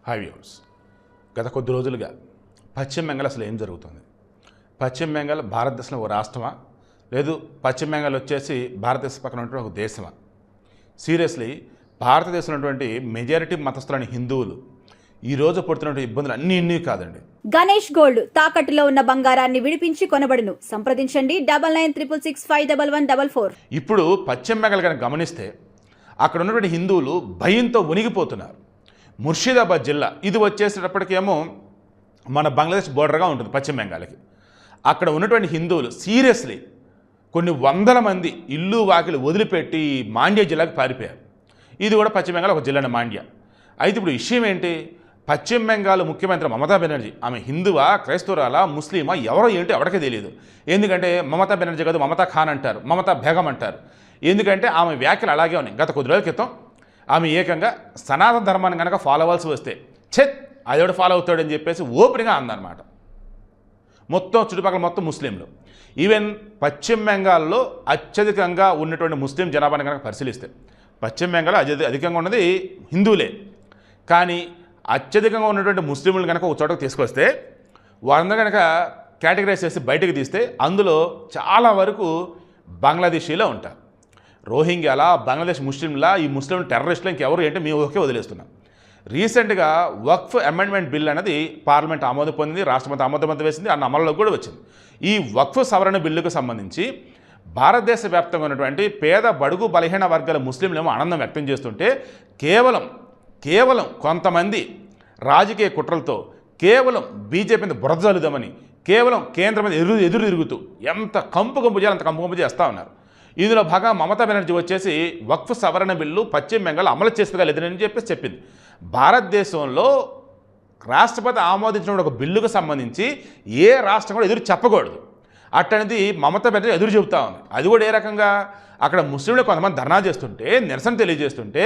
Hi viewers, గత కొద్ది రోజులుగా పశ్చిమ బెంగాల్ అసలు ఏం జరుగుతుంది? పశ్చిమ బెంగాల్ భారతదేశంలో ఒక రాష్ట్రమా, లేదు పశ్చిమ బెంగాల్ వచ్చేసి భారతదేశం పక్కన ఉన్నటువంటి ఒక దేశమా? సీరియస్లీ భారతదేశంలో ఉన్నటువంటి మెజారిటీ మతస్థులైన హిందువులు ఈరోజు పడుతున్నటువంటి ఇబ్బందులు అన్నీ కాదండి. గణేష్ గోల్డ్ తాకట్టులో ఉన్న బంగారాన్ని విడిపించి కొనబడును. సంప్రదించండి 9966651144. ఇప్పుడు పశ్చిమ బెంగాల్ కనుక గమనిస్తే అక్కడ ఉన్నటువంటి హిందువులు భయంతో వణిగిపోతున్నారు. ముర్షిదాబాద్ జిల్లా ఇది వచ్చేసేటప్పటికేమో మన బంగ్లాదేశ్ బోర్డర్గా ఉంటుంది పశ్చిమ బెంగాల్కి. అక్కడ ఉన్నటువంటి హిందువులు సీరియస్లీ కొన్ని వందల మంది ఇల్లు వాకిలు వదిలిపెట్టి మాండ్య జిల్లాకి పారిపోయారు. ఇది కూడా పశ్చిమ బెంగాల్ ఒక జిల్లాని మాండ్య. అయితే ఇప్పుడు విషయం ఏంటి? పశ్చిమ బెంగాల్ ముఖ్యమంత్రి మమతా బెనర్జీ ఆమె హిందువా, క్రైస్తవురాలా, ముస్లిమా, ఎవరో ఏంటో ఎవరికీ తెలియదు. ఎందుకంటే మమతా బెనర్జీ కాదు, మమతా ఖాన్ అంటారు, మమతా బేగం అంటారు. ఎందుకంటే ఆమె వ్యాఖ్యలు అలాగే ఉన్నాయి. గత కొద్ది రోజుల క్రితం ఆమె ఏకంగా సనాతన ధర్మాన్ని కనుక ఫాలో అవ్వాల్సి వస్తే అదేవిడ ఫాలో అవుతాడని చెప్పేసి ఓపెన్గా అందనమాట. మొత్తం చుట్టుపక్కల మొత్తం ముస్లింలు. ఈవెన్ పశ్చిమ బెంగాల్లో అత్యధికంగా ఉన్నటువంటి ముస్లిం జనాభాని కనుక పరిశీలిస్తే పశ్చిమ బెంగాల్ అధికంగా ఉన్నది హిందువులే. కానీ అత్యధికంగా ఉన్నటువంటి ముస్లింలను కనుక ఒక చోటకు తీసుకొస్తే వారందరూ కనుక కేటగరైజ్ చేసి బయటకు తీస్తే అందులో చాలా వరకు బంగ్లాదేశీలో ఉంటారు. రోహింగ్యాలా, బంగ్లాదేశ్ ముస్లింలా, ఈ ముస్లిం టెర్రరిస్టులు ఇంకెవరు ఏంటి మీ ఓకే వదిలేస్తున్నాం. రీసెంట్గా వక్ఫ్ అమెండ్మెంట్ బిల్ అనేది పార్లమెంట్ ఆమోదం పొందింది, రాష్ట్రపతి ఆమోదం వేసింది, అన్న అమలులోకి కూడా వచ్చింది. ఈ వక్ఫ్ సవరణ బిల్లుకు సంబంధించి భారతదేశ వ్యాప్తంగా ఉన్నటువంటి పేద బడుగు బలహీన వర్గాల ముస్లింలేమో ఆనందం వ్యక్తం చేస్తుంటే కేవలం కొంతమంది రాజకీయ కుట్రలతో కేవలం బీజేపీని బురద జల్లుదామని కేవలం కేంద్రం మీద ఎదురు తిరుగుతూ ఎంత కంపు చేయాలి అంత కంపు చేస్తూ ఉన్నారు. ఇందులో భాగంగా మమతా బెనర్జీ వచ్చేసి వక్ఫ్ సవరణ బిల్లు పశ్చిమ బెంగాల్ అమలు చేసుకోలేదని చెప్పేసి చెప్పింది. భారతదేశంలో రాష్ట్రపతి ఆమోదించిన ఒక బిల్లుకు సంబంధించి ఏ రాష్ట్రం కూడా ఎదురు చెప్పకూడదు. అట్టనేది మమతా బెనర్జీ ఎదురు చెబుతా ఉంది. అది కూడా ఏ రకంగా? అక్కడ ముస్లింలు కొంతమంది ధర్నా చేస్తుంటే, నిరసన తెలియజేస్తుంటే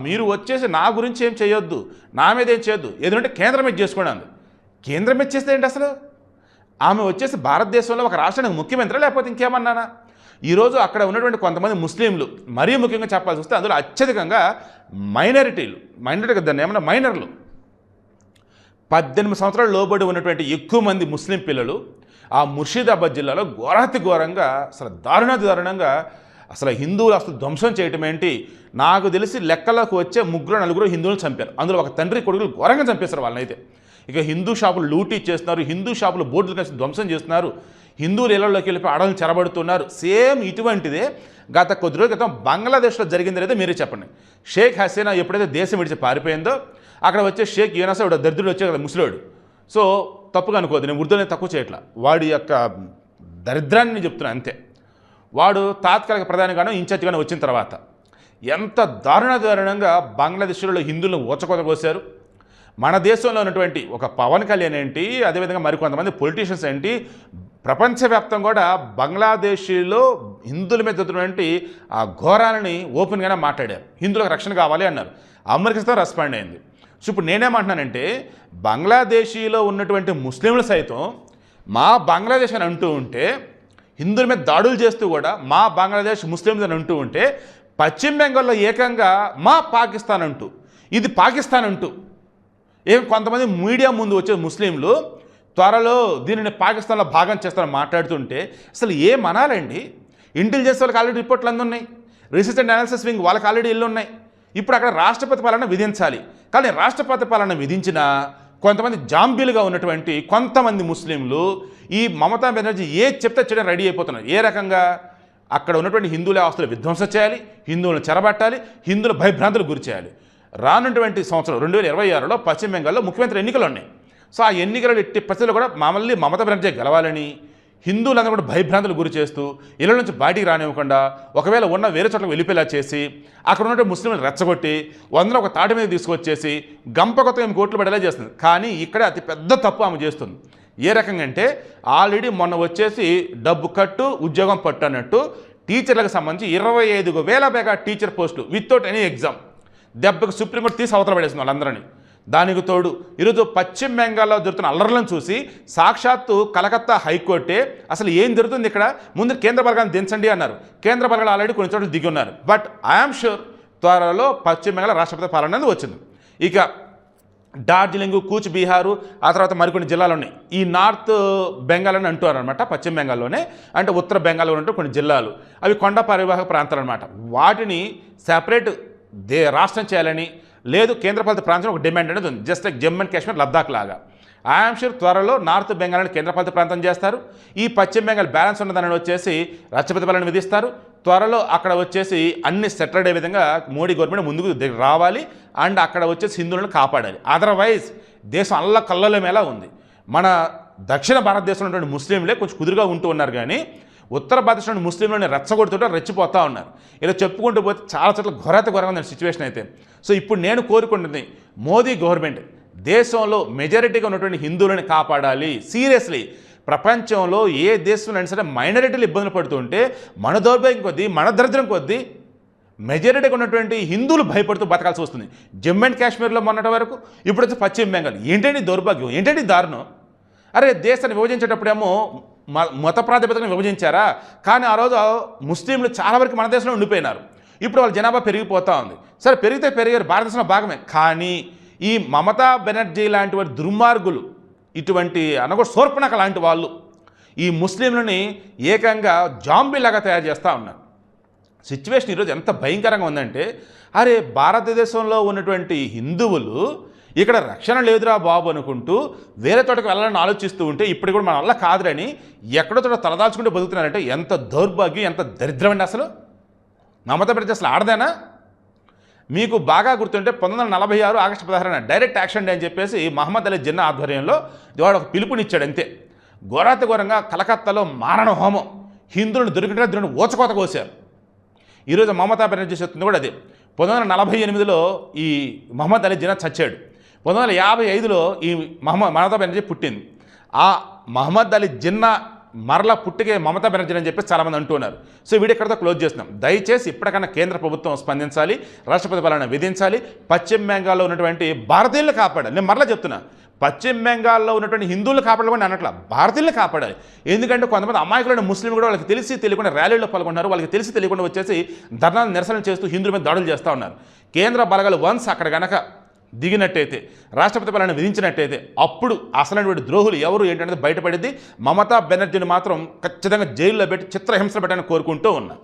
మీరు వచ్చేసి నా గురించి ఏం చేయొద్దు, నా మీద ఏం చేయొద్దు, ఏదంటే కేంద్రం మీద చేసుకోండి అంది. కేంద్రం మీద చేస్తే ఏంటి అసలు? ఆమె వచ్చేసి భారతదేశంలో ఒక రాష్ట్రానికి ముఖ్యమంత్రి లేకపోతే ఇంకేమన్నానా? ఈరోజు అక్కడ ఉన్నటువంటి కొంతమంది ముస్లింలు మరీ ముఖ్యంగా చెప్పాల్సి వస్తే అందులో అత్యధికంగా మైనరిటీ దాన్ని ఏమన్నా మైనర్లు 18 సంవత్సరాలు లోబడి ఉన్నటువంటి ఎక్కువ మంది ముస్లిం పిల్లలు ఆ ముర్షిదాబాద్ జిల్లాలో ఘోరంగా అసలు దారుణంగా అసలు హిందువులు అసలు ధ్వంసం చేయటం ఏంటి? నాకు తెలిసి లెక్కలకు వచ్చే 3-4 హిందువులు చంపారు. అందులో ఒక తండ్రి కొడుకులు ఘోరంగా చంపేశారు వాళ్ళనైతే. ఇక హిందూ షాపులు లూటీ చేస్తున్నారు, హిందూ షాపులు బోర్డులు కలిసి ధ్వంసం చేస్తున్నారు, హిందువులు ఇళ్లలోకి వెళ్ళిపోయి ఆడవాళ్ళని చెరబడుతున్నారు. సేమ్ ఇటువంటిదే గత కొద్ది రోజుల క్రితం బంగ్లాదేశ్లో జరిగింది లేదా మీరే చెప్పండి. షేక్ హసీనా ఎప్పుడైతే దేశం విడిచి పారిపోయిందో అక్కడ వచ్చే షేక్ యూనస్ దరిద్రుడు వచ్చే కదా ముసలోడు. సో తప్పుగా అనుకోదు, నేను ఉర్దూనే తక్కువ చేయట్లా, వాడి యొక్క దరిద్రాన్ని నేను చెప్తున్నాను అంతే. వాడు తాత్కాలిక ప్రధానిగానో ఇన్ఛార్జిగానో వచ్చిన తర్వాత ఎంత దారుణంగా బంగ్లాదేశ్లో హిందువులను ఊచకోత కోసారు. మన దేశంలో ఉన్నటువంటి ఒక పవన్ కళ్యాణ్ ఏంటి, అదేవిధంగా మరికొంతమంది పొలిటీషియన్స్ ఏంటి, ప్రపంచవ్యాప్తం కూడా బంగ్లాదేశీలో హిందువుల మీద జరుగుతున్నటువంటి ఆ ఘోరాలని ఓపెన్గానే మాట్లాడారు. హిందువులకు రక్షణ కావాలి అన్నారు. అమెరికాతో రెస్పాండ్ అయింది. సో ఇప్పుడు నేనేమంటున్నానంటే బంగ్లాదేశీలో ఉన్నటువంటి ముస్లింలు సైతం మా బంగ్లాదేశ్ అని అంటూ ఉంటే, హిందువుల మీద దాడులు చేస్తూ కూడా మా బంగ్లాదేశ్ ముస్లింలు అని అంటూ ఉంటే, పశ్చిమ బెంగాల్లో ఏకంగా మా పాకిస్తాన్ అంటూ, ఇది పాకిస్తాన్ అంటూ కొంతమంది మీడియా ముందు వచ్చే ముస్లింలు త్వరలో దీనిని పాకిస్తాన్లో భాగం చేస్తారని మాట్లాడుతుంటే అసలు ఏమనాలండి? ఇంటెలిజెన్స్ వాళ్ళకి ఆల్రెడీ రిపోర్ట్లు అందున్నాయి, రీసెర్చ్ అండ్ అనాలిసిస్ వింగ్ వాళ్ళకి ఆల్రెడీ ఇల్లు ఉన్నాయి. ఇప్పుడు అక్కడ రాష్ట్రపతి పాలన విధించాలి. కానీ రాష్ట్రపతి పాలన విధించిన కొంతమంది జాంబీలుగా ఉన్నటువంటి కొంతమంది ముస్లింలు ఈ మమతా బెనర్జీ చెప్తే చేయడం రెడీ అయిపోతున్నారు. ఏ రకంగా? అక్కడ ఉన్నటువంటి హిందువుల ఆస్తులు విధ్వంసం చేయాలి, హిందువులను చెరబట్టాలి, హిందువుల భయభ్రాంతులు గురి చేయాలి. రానున్నటువంటి సంవత్సరం 2026లో పశ్చిమ బెంగాల్లో ముఖ్యమంత్రి ఎన్నికలు ఉన్నాయి. సో ఆ ఎన్నికలు ఎట్టి పరిస్థితుల్లో కూడా మమ్మల్ని మమతా బెనర్జీ గెలవాలని హిందువులందరూ కూడా భయభ్రాంతులు గురి చేస్తూ ఇళ్ళ నుంచి బయటికి రానివ్వకుండా, ఒకవేళ ఉన్న వేరే చోట్లకు వెళ్ళిపోయేలా చేసి అక్కడ ఉన్నటువంటి ముస్లింలు రెచ్చగొట్టి వందలో ఒక తాటి మీద తీసుకొచ్చేసి గంపకొత్త ఏమి కోట్లు పడేలా చేస్తుంది. కానీ ఇక్కడ అతి పెద్ద తప్పు ఆమె చేస్తుంది. ఏ రకంగా అంటే ఆల్రెడీ మొన్న వచ్చేసి డబ్బు కట్టు ఉద్యోగం పట్టు అన్నట్టు టీచర్లకు సంబంధించి 25,000 పైగా టీచర్ పోస్టులు వితౌట్ ఎనీ ఎగ్జామ్ దెబ్బకు సుప్రీంకోర్టు తీసి అవతల పడేసింది వాళ్ళందరినీ. దానికి తోడు ఈరోజు పశ్చిమ బెంగాల్లో జరుగుతున్న అల్లర్లను చూసి సాక్షాత్తు కలకత్తా హైకోర్టే అసలు ఏం జరుగుతుంది ఇక్కడ, ముందు కేంద్ర బలగాన్ని దించండి అన్నారు. కేంద్ర బలగాలు ఆల్రెడీ కొన్ని చోట్ల దిగి ఉన్నారు. బట్ ఐఎమ్ షూర్ త్వరలో పశ్చిమ బెంగాల్ రాష్ట్రపతి పాలన అనేది వచ్చింది. ఇక డార్జిలింగ్, కూచ్ బీహారు, ఆ తర్వాత మరికొన్ని జిల్లాలు ఉన్నాయి. ఈ నార్త్ బెంగాల్ అని అంటారు అనమాట. పశ్చిమ బెంగాల్లోనే అంటే ఉత్తర బెంగాల్లో ఉన్నట్టు కొన్ని జిల్లాలు, అవి కొండ పరివాహక ప్రాంతాలు అనమాట. వాటిని సెపరేట్ రాష్ట్రం చేయాలని లేదు కేంద్రపాలిత ప్రాంతం ఒక డిమాండ్ అనేది ఉంది. Just like Jammu and Kashmir, Ladakh లాగా. ఐఎమ్ షూర్ త్వరలో నార్త్ బెంగాల్ని కేంద్రపాలిత ప్రాంతం చేస్తారు. ఈ పశ్చిమ బెంగాల్ బ్యాలెన్స్ ఉన్నదాన్ని వచ్చేసి రాష్ట్రపతి పాలన విధిస్తారు. త్వరలో అక్కడ వచ్చేసి అన్ని సెటిల్డ్ అయ్యే విధంగా మోడీ గవర్నమెంట్ ముందుకు రావాలి. అండ్ అక్కడ వచ్చేసి హిందువులను కాపాడాలి. అదర్వైజ్ దేశం అల్లకల్లోమేలా ఉంది. మన దక్షిణ భారతదేశంలో ఉన్నటువంటి ముస్లింలే కొంచెం కుదురుగా ఉంటూ ఉన్నారు, కానీ ఉత్తర భారతదేశంలో ముస్లింలను రెచ్చగొడుతుంటే రెచ్చిపోతూ ఉన్నారు. ఇలా చెప్పుకుంటూ పోతే చాలా చోట్ల ఘోరంగా ఉంది సిచ్యువేషన్ అయితే. సో ఇప్పుడు నేను కోరుకుంటుంది మోదీ గవర్నమెంట్ దేశంలో మెజారిటీగా ఉన్నటువంటి హిందువులను కాపాడాలి. సీరియస్లీ ప్రపంచంలో ఏ దేశంలో అయినా సరే మైనారిటీలు ఇబ్బందులు పడుతుంటే మన దౌర్భాగ్యం కొద్దీ, మన దరిద్రం కొద్దీ మెజారిటీగా ఉన్నటువంటి హిందువులు భయపడుతూ బతకాల్సి వస్తుంది. జమ్మూ అండ్ కాశ్మీర్లో మొన్నటి వరకు, ఇప్పుడు వచ్చి పశ్చిమ బెంగాల్. ఏంటండి దౌర్భాగ్యం, ఏంటండి దారుణం? అరే దేశాన్ని విభజించేటప్పుడేమో మత ప్రాతిపదికన విభజించారా, కానీ ఆ రోజు ముస్లింలు చాలా వరకు మన దేశంలో ఉండిపోయినారు. ఇప్పుడు వాళ్ళ జనాభా పెరిగిపోతూ ఉంది. సరే పెరిగితే పెరిగారు, భారతదేశంలో భాగమే. కానీ ఈ మమతా బెనర్జీ లాంటి వారి దుర్మార్గులు, ఇటువంటి అనగా శూర్పణఖ లాంటి వాళ్ళు ఈ ముస్లింలని ఏకంగా జాంబీలాగా తయారు చేస్తూ ఉన్నారు. సిచ్యువేషన్ ఈరోజు ఎంత భయంకరంగా ఉందంటే, అరే భారతదేశంలో ఉన్నటువంటి హిందువులు ఇక్కడ రక్షణ లేదురా బాబు అనుకుంటూ వేరే తోటకు వెళ్ళాలని ఆలోచిస్తూ ఉంటే ఇప్పుడు కూడా మన వల్ల కాదురని ఎక్కడో చోట తలదాల్చుకుంటూ బతుకుతున్నారంటే ఎంత దౌర్భాగ్యం, ఎంత దరిద్రమండి అసలు. మమతా బెనర్జీ అసలు ఆడదేనా? మీకు బాగా గుర్తుంటే 1946 ఆగస్టు 16 డైరెక్ట్ యాక్షన్ డే అని చెప్పేసి మహమ్మద్ అలీ జిన్నా ఆధ్వర్యంలో వాడు ఒక పిలుపునిచ్చాడు. అంతే ఘోరంగా కలకత్తాలో మారణ హోమం, హిందువులను దొరికిన ఓచకోత కోసారు. ఈరోజు మమతా బెనర్జీ చెప్తుంది కూడా అదే. 1948లో ఈ మహమ్మద్ అలీ జిన్నా చచ్చాడు. 1955లో ఈ మమతా బెనర్జీ పుట్టింది. ఆ మహమ్మద్ అలీ జిన్నా మరలా పుట్టికే మమతా బెనర్జీ అని చెప్పేసి చాలామంది అంటున్నారు. సో వీడియో ఇక్కడితో క్లోజ్ చేస్తున్నాం. దయచేసి ఇప్పటికన్నా కేంద్ర ప్రభుత్వం స్పందించాలి, రాష్ట్రపతి పాలన విధించాలి, పశ్చిమ బెంగాల్లో ఉన్నటువంటి భారతీయులను కాపాడాలి. నేను మరలా చెప్తున్నా, పశ్చిమ బెంగాల్లో ఉన్నటువంటి హిందువులు కాపాడాలని అన్నట్ల భారతీయులను కాపాడాలి. ఎందుకంటే కొంతమంది అమాయకులైన ముస్లింలు కూడా వాళ్ళకి తెలిసి తెలియకుండా ర్యాలీలో పాల్గొన్నారు, వాళ్ళకి తెలిసి తెలియకుండా వచ్చేసి ధర్నాలు నిరసనలు చేస్తూ హిందువుల మీద దాడులు చేస్తూ ఉన్నారు. కేంద్ర బలగాలు వన్స్ అక్కడ కనుక దిగినట్టయితే, రాష్ట్రపతి పాలన విధించినట్టయితే అప్పుడు అసలైనటువంటి ద్రోహులు ఎవరు ఏంటనేది బయటపడింది. మమతా బెనర్జీని మాత్రం ఖచ్చితంగా జైల్లో పెట్టి చిత్రహింసలు పెట్టాలని కోరుకుంటూ ఉన్నా.